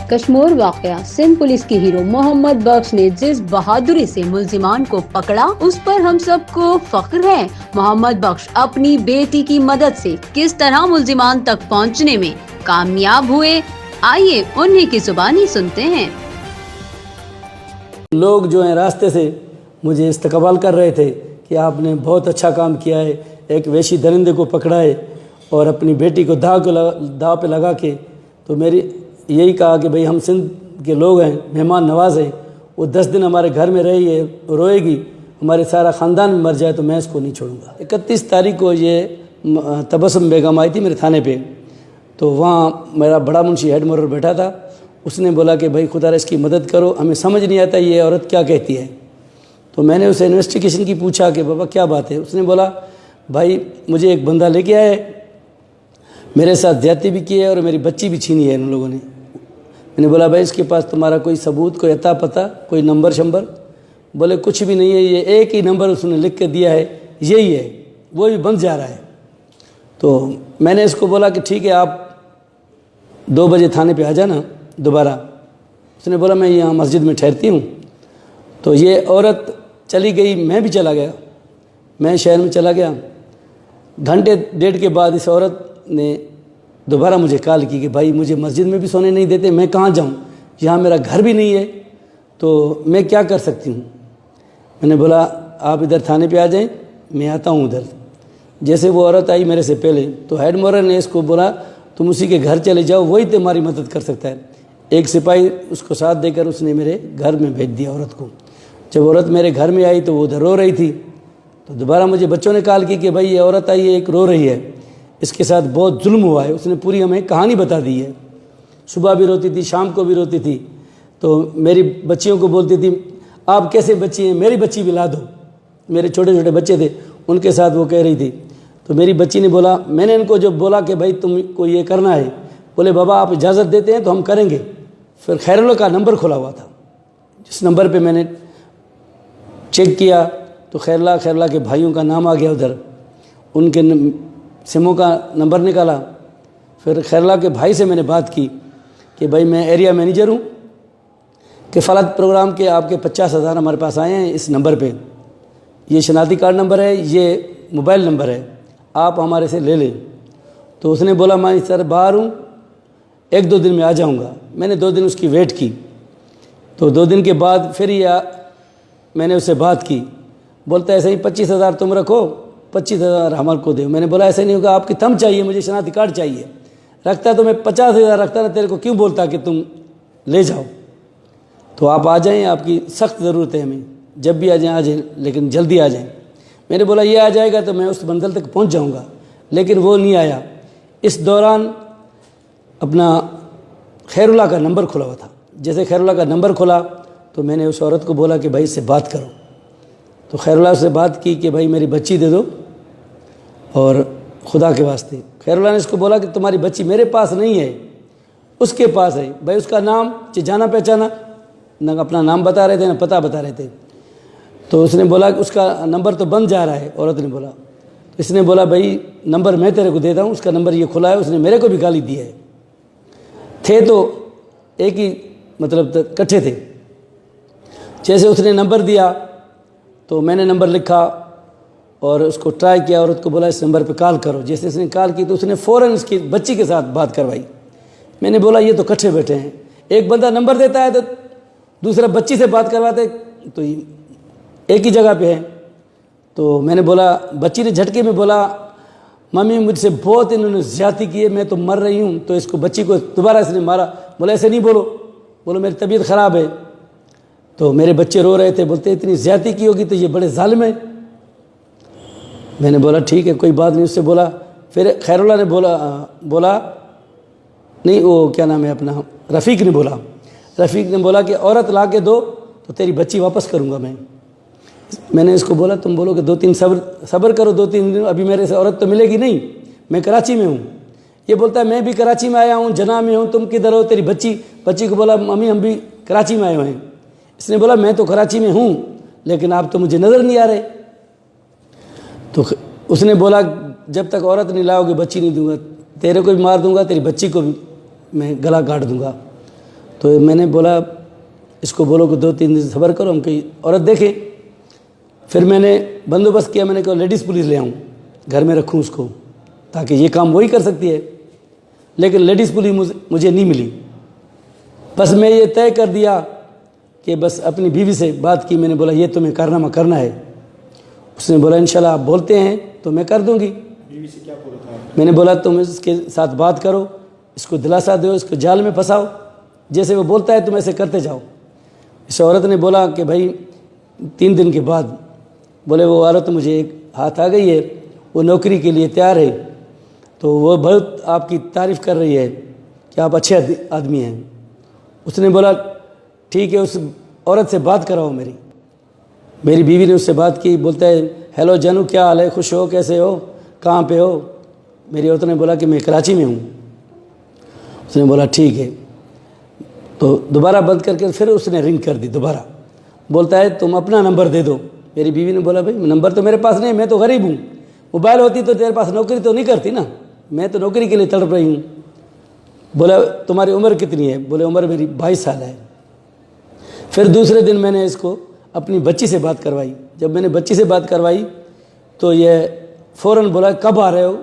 कश्मीर वाकया सिंध पुलिस के हीरो मोहम्मद बख्श ने जिस बहादुरी से मुल्जिमान को पकड़ा उस पर हम सबको फख्र है। मोहम्मद बख्श अपनी बेटी की मदद से किस तरह मुल्जिमान तक पहुंचने में कामयाब हुए, आइए उन्हीं की जुबानी सुनते हैं। लोग जो हैं रास्ते से मुझे इस्तकबाल कर रहे थे कि आपने बहुत अच्छा काम किया है, एक वहशी दरिंदे को पकड़ा है और अपनी बेटी को दाव पे लगा के, तो मेरी यही कहा कि भाई हम सिंध के लोग हैं, मेहमान नवाज हैं, वो 10 दिन हमारे घर में रही है, रोएगी, हमारे सारा ख़ानदान मर जाए तो मैं इसको नहीं छोड़ूंगा। 31 तारीख को ये तबस्सुम बेगम आई थी मेरे थाने पे, तो वहाँ मेरा बड़ा मुंशी हेड मोरर बैठा था। उसने बोला कि भाई खुदा इसकी मदद करो, हमें समझ नहीं आता ये औरत क्या कहती है। तो मैंने उसे इन्वेस्टिगेशन की पूछा कि बाबा क्या बात है। उसने बोला भाई मुझे एक बंदा लेके आया है, मेरे साथ ज़्यादती भी की है और मेरी बच्ची भी छीनी है इन लोगों ने। मैंने बोला भाई इसके पास तुम्हारा कोई सबूत, कोई अता पता, कोई नंबर शंबर? बोले कुछ भी नहीं है, ये एक ही नंबर उसने लिख के दिया है, यही है, वो भी बंद जा रहा है। तो मैंने इसको बोला कि ठीक है आप 2 बजे थाने पे आ जाना दोबारा। उसने बोला मैं यहाँ मस्जिद में ठहरती हूँ। तो ये औरत चली गई, मैं भी चला गया, मैं शहर में चला गया। घंटे डेढ़ के बाद इस औरत ने दोबारा मुझे कॉल की कि भाई मुझे मस्जिद में भी सोने नहीं देते, मैं कहाँ जाऊँ, यहाँ मेरा घर भी नहीं है, तो मैं क्या कर सकती हूँ। मैंने बोला आप इधर थाने पे आ जाएं, मैं आता हूँ उधर। जैसे वो औरत आई मेरे से पहले, तो हेड मोरर ने इसको बोला तुम उसी के घर चले जाओ, वही तुम्हारी मदद कर सकता है। एक सिपाही उसको साथ देकर उसने मेरे घर में भेज दिया औरत को। जब औरत मेरे घर में आई तो वो उधर रो रही थी। तो दोबारा मुझे बच्चों ने कॉल की कि भाई ये औरत आई है, एक रो रही है, इसके साथ बहुत जुल्म हुआ है। उसने पूरी हमें कहानी बता दी है, सुबह भी रोती थी, शाम को भी रोती थी। तो मेरी बच्चियों को बोलती थी आप कैसे बच्ची हैं, मेरी बच्ची भी ला दो। मेरे छोटे छोटे बच्चे थे, उनके साथ वो कह रही थी। तो मेरी बच्ची ने बोला, मैंने इनको जब बोला कि भाई तुमको ये करना है, बोले बाबा आप इजाज़त देते हैं तो हम करेंगे। फिर खैरुल्लाह का नंबर खुला हुआ था, जिस नंबर पे मैंने चेक किया तो खैरुल्लाह के भाइयों का नाम आ गया उधर, उनके सिमों का नंबर निकाला। फिर खैरुल्लाह के भाई से मैंने बात की कि भाई मैं एरिया मैनेजर हूँ, कि फलात प्रोग्राम के आपके 50,000 हमारे पास आए हैं इस नंबर पे, ये शनाख्ती कार्ड नंबर है, ये मोबाइल नंबर है, आप हमारे से ले लें। तो उसने बोला मैं सर बाहर हूँ, 1-2 दिन में आ जाऊँगा। मैंने 2 दिन उसकी वेट की। तो 2 दिन के बाद फिर मैंने उससे बात की। बोलता है ऐसे ही 25,000 तुम रखो, 25,000 हमारे को दो। मैंने बोला ऐसे नहीं होगा, आपकी थंब चाहिए, मुझे शनाख्ती कार्ड चाहिए। रखता तो मैं 50,000 रखता ना, तेरे को क्यों बोलता कि तुम ले जाओ। तो आप आ जाएं, आपकी सख्त ज़रूरत है हमें, जब भी आ जाएं, लेकिन जल्दी आ जाएं। मैंने बोला ये आ जाएगा तो मैं उस मंजिल तक पहुंच जाऊंगा, लेकिन वो नहीं आया। इस दौरान अपना खैरुल्लाह का नंबर खुला हुआ था। जैसे खैरुल्लाह का नंबर खुला तो मैंने उस औरत को बोला कि भाई इससे बात करो। तो खैरुल्लाह से बात की कि भाई मेरी बच्ची दे दो और खुदा के वास्ते। खैरुल्लाह ने इसको बोला कि तुम्हारी बच्ची मेरे पास नहीं है, उसके पास है। भाई उसका नाम जाना पहचाना न, अपना नाम बता रहे थे न पता बता रहे थे। तो उसने बोला कि उसका नंबर तो बंद जा रहा है। औरत ने बोला, इसने बोला भाई नंबर मैं तेरे को देता हूँ, उसका नंबर ये खुला है, उसने मेरे को भी गाली दी है। थे तो एक ही मतलब इकट्ठे थे। जैसे उसने नंबर दिया तो मैंने नंबर लिखा और उसको ट्राई किया, औरत को बोला इस नंबर पे कॉल करो। जैसे इसने कॉल की तो उसने फ़ौरन इसकी बच्ची के साथ बात करवाई। मैंने बोला ये तो इकट्ठे बैठे हैं, एक बंदा नंबर देता है तो दूसरा बच्ची से बात करवाते, तो एक ही जगह पे है। तो मैंने बोला, बच्ची ने झटके में बोला मम्मी मुझसे बहुत इन्होंने ज़्यादती की है, मैं तो मर रही हूँ। तो इसको बच्ची को दोबारा इसने मारा। बोला ऐसे नहीं बोलो, बोलो मेरी तबीयत ख़राब है। तो मेरे बच्चे रो रहे थे, बोलते इतनी ज़्यादती की होगी तो ये बड़े ज़ालिम है। मैंने बोला ठीक है कोई बात नहीं। उससे बोला, फिर खैरुल्लाह ने बोला नहीं, वो क्या नाम है अपना, रफ़ीक ने बोला कि औरत ला के दो तो तेरी बच्ची वापस करूँगा मैं। मैंने इसको बोला तुम बोलो कि 2-3 सब्र करो, 2-3 दिन, अभी मेरे से औरत तो मिलेगी नहीं, मैं कराची में हूँ। ये बोलता है मैं भी कराची में आया हूँ, जना में हूँ, तुम किधर हो? तेरी बच्ची को बोला मम्मी हम भी कराची में आए हुए हैं। इसने बोला मैं तो कराची में हूँ लेकिन आप तो मुझे नज़र नहीं आ रहे। तो उसने बोला जब तक औरत नहीं लाओगे बच्ची नहीं दूंगा, तेरे को भी मार दूंगा, तेरी बच्ची को भी मैं गला काट दूंगा। तो मैंने बोला इसको बोलो कि 2-3 दिन सब्र करो, हम कोई औरत देखें। फिर मैंने बंदोबस्त किया, मैंने कहा लेडीज़ पुलिस ले आऊँ, घर में रखूँ उसको, ताकि ये काम वही कर सकती है। लेकिन लेडीज़ पुलिस मुझे नहीं मिली। बस मैं ये तय कर दिया कि बस अपनी बीवी से बात की, मैंने बोला ये तुम्हें कारनामा करना है। उसने बोला इंशाल्लाह आप बोलते हैं तो मैं कर दूंगी। बीवी से क्या बोला था? मैंने बोला तुम इसके साथ बात करो, इसको दिलासा दो, इसको जाल में फंसाओ, जैसे वो बोलता है तुम ऐसे करते जाओ। इस औरत ने बोला कि भाई 3 दिन के बाद बोले वो औरत मुझे एक हाथ आ गई है, वो नौकरी के लिए तैयार है, तो वो बहुत आपकी तारीफ़ कर रही है कि आप अच्छे आदमी हैं। उसने बोला ठीक है, उस औरत से बात कराओ मेरी बीवी ने उससे बात की। बोलता है हेलो जानू, क्या हाल है, खुश हो, कैसे हो, कहाँ पे हो? मेरी औरत ने बोला कि मैं कराची में हूँ। उसने बोला ठीक है। तो दोबारा बंद करके फिर उसने रिंग कर दी दोबारा। बोलता है तुम अपना नंबर दे दो। मेरी बीवी ने बोला भाई नंबर तो मेरे पास नहीं, मैं तो गरीब हूँ, मोबाइल होती तो तेरे पास नौकरी तो नहीं करती ना, मैं तो नौकरी के लिए तड़प रही हूँ। बोला तुम्हारी उम्र कितनी है? बोले उम्र मेरी 22 साल है। फिर दूसरे दिन मैंने इसको अपनी बच्ची से बात करवाई। जब मैंने बच्ची से बात करवाई तो ये फ़ौरन बोला कब आ रहे हो?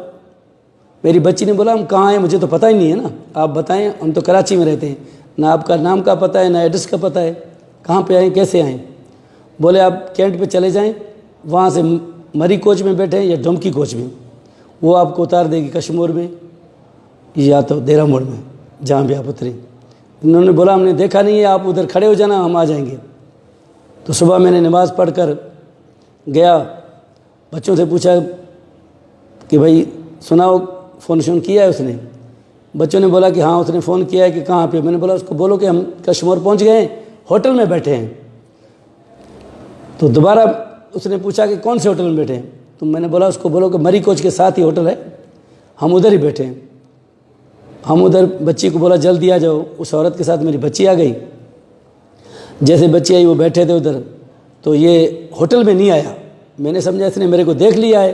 मेरी बच्ची ने बोला हम कहाँ हैं, मुझे तो पता ही नहीं है ना, आप बताएं, हम तो कराची में रहते हैं, ना आपका नाम का पता है ना एड्रेस का पता है, कहाँ पे आएँ, कैसे आएँ? बोले आप कैंट पे चले जाएं, वहाँ से मरी कोच में बैठे या डोमकी कोच में, वो आपको उतार देगी कश्मीर में या तो देरा मोड़ में, जहाँ भी आप उतरे। उन्होंने बोला हमने देखा नहीं है, आप उधर खड़े हो जाना, हम आ जाएंगे। तो सुबह मैंने नमाज़ पढ़कर गया, बच्चों से पूछा कि भाई सुनाओ फ़ोन शोन किया है उसने? बच्चों ने बोला कि हाँ उसने फ़ोन किया है। कि कहाँ पे? मैंने बोला उसको बोलो कि हम कश्मीर पहुँच गए हैं, होटल में बैठे हैं। तो दोबारा उसने पूछा कि कौन से होटल में बैठे हैं? तो मैंने बोला उसको बोलो कि मरी कोच के साथ ही होटल है, हम उधर ही बैठे हैं। हम उधर बच्ची को बोला जल्दी आ जाओ। उस औरत के साथ मेरी बच्ची आ गई। जैसे बच्ची आई वो बैठे थे उधर, तो ये होटल में नहीं आया। मैंने समझा इसने मेरे को देख लिया है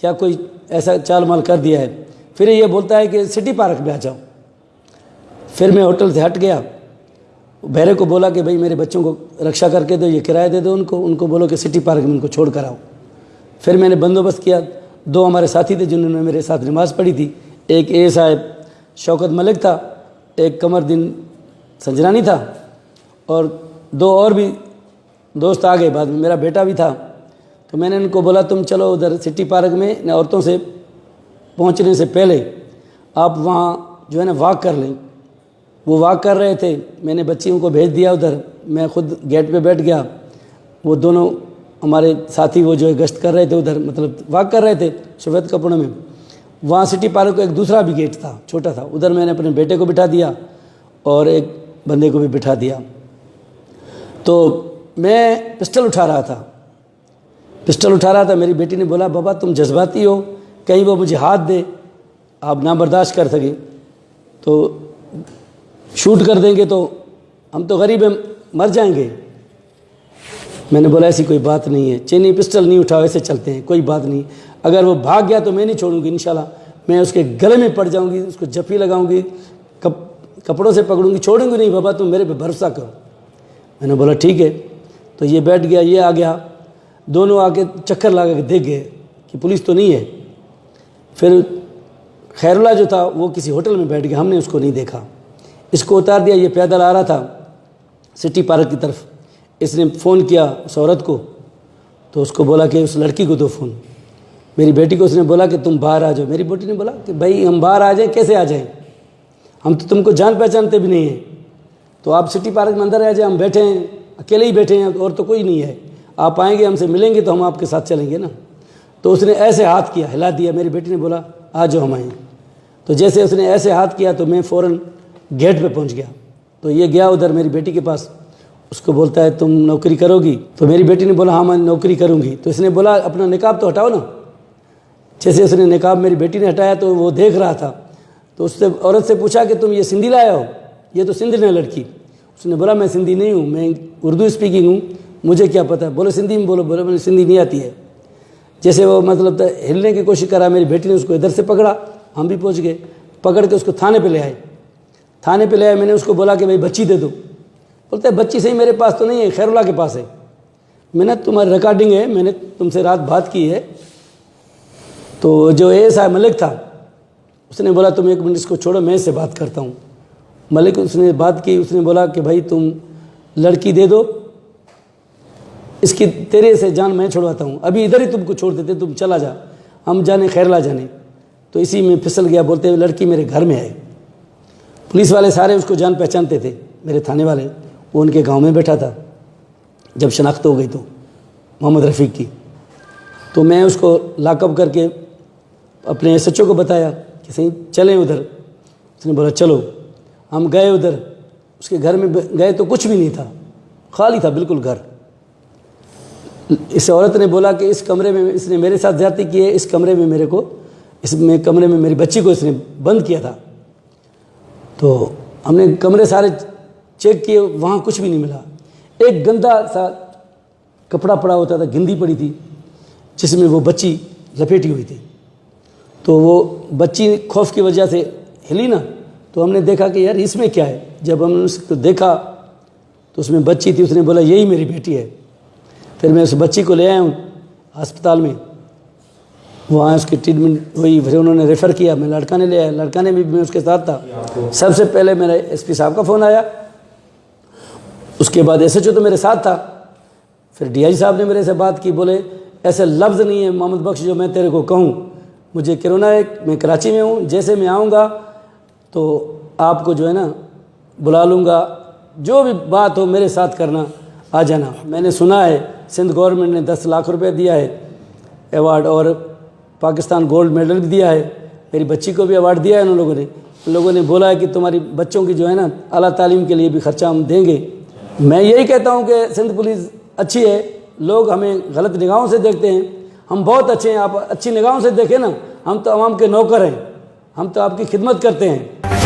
या कोई ऐसा चाल माल कर दिया है। फिर ये बोलता है कि सिटी पार्क में आ जाओ। फिर मैं होटल से हट गया, बहरे को बोला कि भाई मेरे बच्चों को रक्षा करके दो, ये किराया दे दो उनको बोलो कि सिटी पार्क में उनको छोड़ कर आओ। फिर मैंने बंदोबस्त किया। 2 हमारे साथी थे जिन्होंने मेरे साथ नमाज़ पढ़ी थी। एक ए साहब शौकत मलिक था, एक कमरदीन संजरानी था, और 2 और भी दोस्त आ गए बाद में, मेरा बेटा भी था। तो मैंने उनको बोला तुम चलो उधर सिटी पार्क में, औरतों से पहुंचने से पहले आप वहाँ जो है ना वॉक कर लें। वो वॉक कर रहे थे, मैंने बच्चियों को भेज दिया उधर, मैं खुद गेट पे बैठ गया। वो दोनों हमारे साथी वो जो है गश्त कर रहे थे उधर, मतलब वॉक कर रहे थे सफ़ेद कपड़ों में। वहाँ सिटी पार्क का एक दूसरा भी गेट था, छोटा था, उधर मैंने अपने बेटे को बिठा दिया और एक बंदे को भी बिठा दिया। तो मैं पिस्टल उठा रहा था। मेरी बेटी ने बोला बाबा तुम जज्बाती हो, कहीं वो मुझे हाथ दे, आप ना बर्दाश्त कर सके तो शूट कर देंगे, तो हम तो गरीब हैं, मर जाएंगे। मैंने बोला ऐसी कोई बात नहीं है, चेनी पिस्टल नहीं उठाओ, ऐसे चलते हैं, कोई बात नहीं। अगर वो भाग गया तो मैं नहीं छोड़ूंगी इंशाल्लाह, मैं उसके गले में पड़ जाऊंगी, उसको जफ्फी लगाऊंगी, कपड़ों से पकड़ूंगी, छोड़ूंगी नहीं। बाबा तुम मेरे पे भरोसा करो। मैंने बोला ठीक है। तो ये बैठ गया, ये आ गया, दोनों आके चक्कर लगा के देख गए कि पुलिस तो नहीं है। फिर खैरुल्ला जो था वो किसी होटल में बैठ गया, हमने उसको नहीं देखा। इसको उतार दिया, ये पैदल आ रहा था सिटी पार्क की तरफ। इसने फ़ोन किया उस औरत को, तो उसको बोला कि उस लड़की को दो फ़ोन। मेरी बेटी को उसने बोला कि तुम बाहर आ जाओ। मेरी बेटी ने बोला कि भाई हम बाहर आ जाएं, कैसे आ जाएं, हम तो तुमको जान पहचानते भी नहीं हैं, तो आप सिटी पार्क में अंदर आ जाए, हम बैठे हैं, अकेले ही बैठे हैं और तो कोई नहीं है, आप आएंगे हमसे मिलेंगे तो हम आपके साथ चलेंगे ना। तो उसने ऐसे हाथ किया, हिला दिया। मेरी बेटी ने बोला आ जाओ हम आएँ। तो जैसे उसने ऐसे हाथ किया तो मैं फ़ौरन गेट पे पहुंच गया। तो ये गया उधर मेरी बेटी के पास, उसको बोलता है तुम नौकरी करोगी? तो मेरी बेटी ने बोला हाँ मैं नौकरी करूँगी। तो इसने बोला अपना निकाब तो हटाओ ना। जैसे उसने निकाब मेरी बेटी ने हटाया तो वो देख रहा था, तो उससे औरत से पूछा कि तुम ये सिंधी लाया हो? ये तो सिंधी है लड़की। उसने बोला मैं सिंधी नहीं हूँ, मैं उर्दू स्पीकिंग हूँ, मुझे क्या पता। बोले सिंधी में बोलो। बोले मुझे सिंधी नहीं आती है। जैसे वो मतलब हिलने की कोशिश करा, मेरी बेटी ने उसको इधर से पकड़ा, हम भी पहुँच गए, पकड़ के उसको थाने पे ले आए। थाने पे ले आया, मैंने उसको बोला कि भाई बच्ची दे दो। बोलते बच्ची सही मेरे पास तो नहीं है, खैरुल्लाह के पास है। मैंने तुम्हारी रिकॉर्डिंग है, मैंने तुमसे रात बात की है। तो जो ASI मलिक था उसने बोला तुम 1 मिनट इसको छोड़ो, मैं इससे बात करता हूँ। मलिक उसने बात की, उसने बोला कि भाई तुम लड़की दे दो, इसकी तेरे से जान मैं छुड़वाता हूँ, अभी इधर ही तुमको छोड़ देते, तुम चला जा, हम जाने खैरुल्लाह जाने। तो इसी में फिसल गया, बोलते हुए लड़की मेरे घर में है। पुलिस वाले सारे उसको जान पहचानते थे, मेरे थाने वाले। वो उनके गांव में बैठा था जब शनाख्त हो गई तो मोहम्मद रफ़ीक की। तो मैं उसको लॉकअप करके अपने SHO को बताया कि सही चलें उधर। उसने बोला चलो। हम गए उधर, उसके घर में गए तो कुछ भी नहीं था, खाली था बिल्कुल घर। इस औरत ने बोला कि इस कमरे में इसने मेरे साथ ज़्यादती की है, इस कमरे में मेरे को, इसमें कमरे में मेरी बच्ची को इसने बंद किया था। तो हमने कमरे सारे चेक किए, वहाँ कुछ भी नहीं मिला। एक गंदा सा कपड़ा पड़ा होता था, गिंदी पड़ी थी जिसमें वो बच्ची लपेटी हुई थी। तो वो बच्ची खौफ की वजह से हिली ना, तो हमने देखा कि यार इसमें क्या है। जब हमने उसको देखा तो उसमें बच्ची थी। उसने बोला यही मेरी बेटी है। फिर मैं उस बच्ची को ले आया हूँ अस्पताल में, वहाँ उसकी ट्रीटमेंट हुई, फिर उन्होंने रेफ़र किया, मैं लड़का ने ले आया, लड़का ने भी मैं उसके साथ था। सबसे पहले मेरा SP साहब का फ़ोन आया, उसके बाद SHO तो मेरे साथ था, फिर DIG साहब ने मेरे से बात की, बोले ऐसे लफ्ज़ नहीं है मोहम्मद बख्श जो मैं तेरे को कहूँ, मुझे कोरोना है, मैं कराची में हूँ, जैसे मैं आऊँगा तो आपको जो है ना बुला लूँगा, जो भी बात हो मेरे साथ करना, आ जाना। मैंने सुना है सिंध गवर्नमेंट ने 10 लाख रुपए दिया है अवार्ड, और पाकिस्तान गोल्ड मेडल भी दिया है, मेरी बच्ची को भी अवार्ड दिया है उन लोगों ने बोला है कि तुम्हारी बच्चों की जो है ना आला तालीम के लिए भी खर्चा हम देंगे। मैं यही कहता हूँ कि सिंध पुलिस अच्छी है, लोग हमें गलत निगाहों से देखते हैं, हम बहुत अच्छे हैं, आप अच्छी निगाहों से देखें ना, हम तो आवाम के नौकर हैं, हम तो आपकी खिदमत करते हैं।